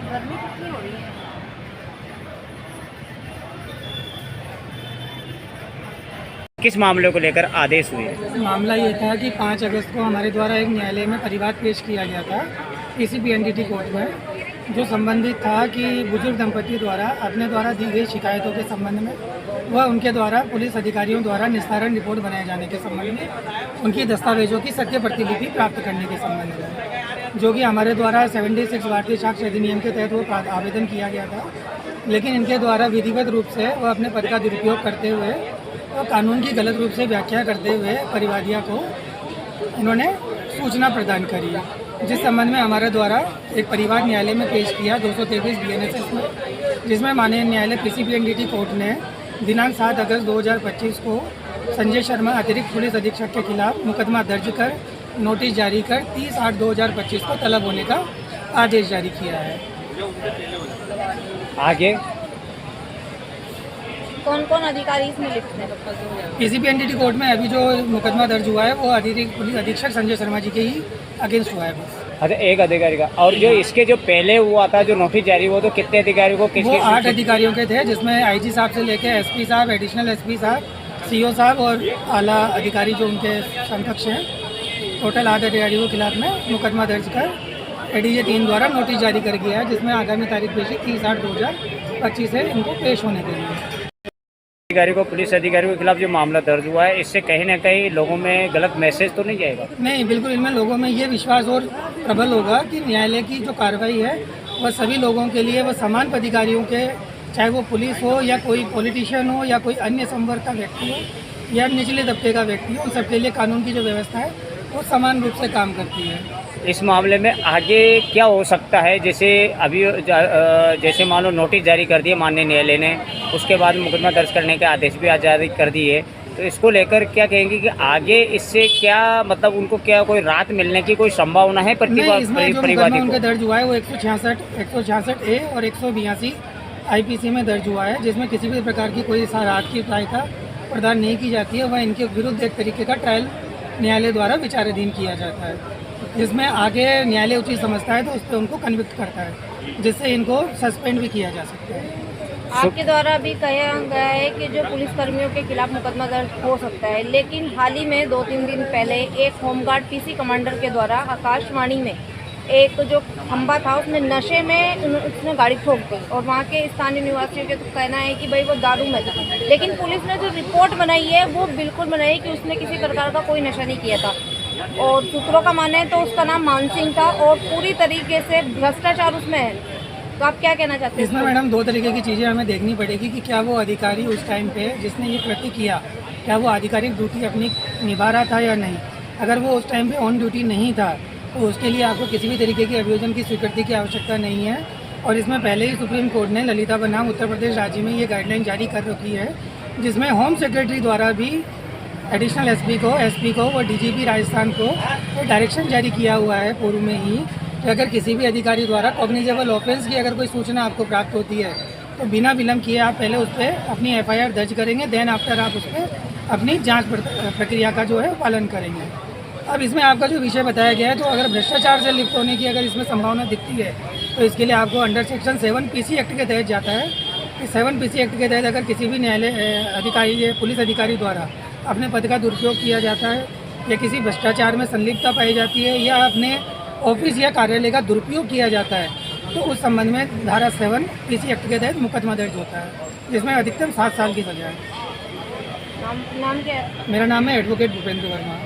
गर्मी कितनी हो रही है। किस मामले को लेकर आदेश हुए? मामला ये था कि 5 अगस्त को हमारे द्वारा एक न्यायालय में परिवाद पेश किया गया था पीसीपी एनडीटी कोर्ट में, जो संबंधित था कि बुजुर्ग दंपति द्वारा अपने द्वारा दी गई शिकायतों के संबंध में व उनके द्वारा पुलिस अधिकारियों द्वारा निस्तारण रिपोर्ट बनाए जाने के संबंध में उनकी दस्तावेजों की सत्य प्रतिलिपि प्राप्त करने के संबंध में, जो कि हमारे द्वारा 76 भारतीय साक्ष्य अधिनियम के तहत वो आवेदन किया गया था। लेकिन इनके द्वारा विधिवत रूप से वह अपने पद का दुरुपयोग करते हुए और कानून की गलत रूप से व्याख्या करते हुए परिवादिया को इन्होंने सूचना प्रदान करी, जिस संबंध में हमारे द्वारा एक परिवाद न्यायालय में पेश किया 223 BNSS में, जिसमें माननीय न्यायालय पीसीपी एनडीटी कोर्ट ने दिनांक 7 अगस्त 2025 को संजय शर्मा अतिरिक्त पुलिस अधीक्षक के खिलाफ मुकदमा दर्ज कर नोटिस जारी कर 30/8/2025 को तलब होने का आदेश जारी किया है। आगे कौन कौन अधिकारी इसमें लिप्त हैं? पीसीपी एनडीटी कोर्ट में अभी जो मुकदमा दर्ज हुआ है वो अतिरिक्त पुलिस अधीक्षक संजय शर्मा जी के ही अगेंस्ट हुआ है बस। अच्छा, एक अधिकारी का। और जो इसके जो पहले हुआ था जो नोटिस जारी हुआ, तो कितने अधिकारियों को वो 8 अधिकारियों के थे, जिसमें आईजी साहब से लेकर एसपी साहब, एडिशनल एसपी साहब, सीओ साहब और आला अधिकारी जो उनके समकक्ष हैं, टोटल 8 अधिकारियों के खिलाफ में मुकदमा दर्ज कर एडीजे 3 द्वारा नोटिस जारी कर गया है, जिसमें आगामी तारीख पेशी 30/8/2025 है इनको पेश होने के लिए। अधिकारी को, पुलिस अधिकारियों के खिलाफ जो मामला दर्ज हुआ है, इससे कहीं ना कहीं लोगों में गलत मैसेज तो नहीं जाएगा? नहीं, बिल्कुल इनमें लोगों में ये विश्वास और प्रबल होगा कि न्यायालय की जो कार्रवाई है वह सभी लोगों के लिए, वह समान अधिकारियों के, चाहे वो पुलिस हो या कोई पॉलिटिशियन हो या कोई अन्य संवर्ग का व्यक्ति हो या निचले तबके का व्यक्ति हो, उन सबके लिए कानून की जो व्यवस्था है वो समान रूप से काम करती है। इस मामले में आगे क्या हो सकता है? जैसे अभी जैसे मान लो नोटिस जारी कर दिए माननीय न्यायालय ने, उसके बाद मुकदमा दर्ज करने के आदेश भी जारी कर दिए, तो इसको लेकर क्या कहेंगे कि आगे इससे क्या मतलब उनको क्या कोई राहत मिलने की कोई संभावना है? परिवादी उनका दर्ज हुआ है वो 166A और 182 IPC में दर्ज हुआ है, जिसमें किसी भी प्रकार की कोई राहत की सहायता प्रदान नहीं की जाती है। वह इनके विरुद्ध एक तरीके का ट्रायल न्यायालय द्वारा विचाराधीन किया जाता है, जिसमें आगे न्यायालय उचित समझता है तो उस पर उनको कन्विक्ट करता है, जिससे इनको सस्पेंड भी किया जा सकता है। आपके द्वारा भी कहा गया है कि जो पुलिस कर्मियों के खिलाफ मुकदमा दर्ज हो सकता है, लेकिन हाल ही में 2-3 दिन पहले एक होमगार्ड पीसी कमांडर के द्वारा आकाशवाणी में एक जो खंबा था उसमें नशे में उसने गाड़ी ठोक दी और वहाँ के स्थानीय निवासियों के तो कहना है कि भाई वो दारू में था, लेकिन पुलिस ने जो रिपोर्ट बनाई है वो बिल्कुल बनाई कि उसने किसी प्रकार का कोई नशा नहीं किया था और सूत्रों का मानना है तो उसका नाम मानसिंह था और पूरी तरीके से भ्रष्टाचार उसमें है। तो आप क्या कहना चाहते हैं? इसमें मैडम 2 तरीके की चीज़ें हमें देखनी पड़ेगी कि क्या वो अधिकारी उस टाइम पे जिसने ये कृत्य किया, क्या वो आधिकारिक ड्यूटी अपनी निभा रहा था या नहीं। अगर वो उस टाइम पे ऑन ड्यूटी नहीं था तो उसके लिए आपको किसी भी तरीके की अभियोजन की स्वीकृति की आवश्यकता नहीं है। और इसमें पहले ही सुप्रीम कोर्ट ने ललिता बनाम उत्तर प्रदेश राज्य में ये गाइडलाइन जारी कर रखी है, जिसमें होम सेक्रेटरी द्वारा भी एडिशनल एसपी को, एसपी को व डीजीपी राजस्थान को डायरेक्शन जारी किया हुआ है पूर्व में ही कि अगर किसी भी अधिकारी द्वारा कॉग्निजेबल ऑफेंस की अगर कोई सूचना आपको प्राप्त होती है तो बिना विलंब किए आप पहले उस पर अपनी FIR दर्ज करेंगे, देन आफ्टर आप उस पर अपनी जांच प्रक्रिया का जो है पालन करेंगे। अब इसमें आपका जो विषय बताया गया है, तो अगर भ्रष्टाचार से लिप्त होने की अगर इसमें संभावना दिखती है तो इसके लिए आपको अंडर सेक्शन 7 PC एक्ट के तहत जाता है कि 7 PC एक्ट के तहत अगर किसी भी न्यायालय अधिकारी या पुलिस अधिकारी द्वारा अपने पद का दुरुपयोग किया जाता है या किसी भ्रष्टाचार में संलिप्तता पाई जाती है या अपने ऑफिस या कार्यालय का दुरुपयोग किया जाता है, तो उस संबंध में धारा 7 PC एक्ट के तहत मुकदमा दर्ज होता है, जिसमें अधिकतम 7 साल की सजा है। नाम क्या है? मेरा नाम है एडवोकेट भूपेंद्र वर्मा।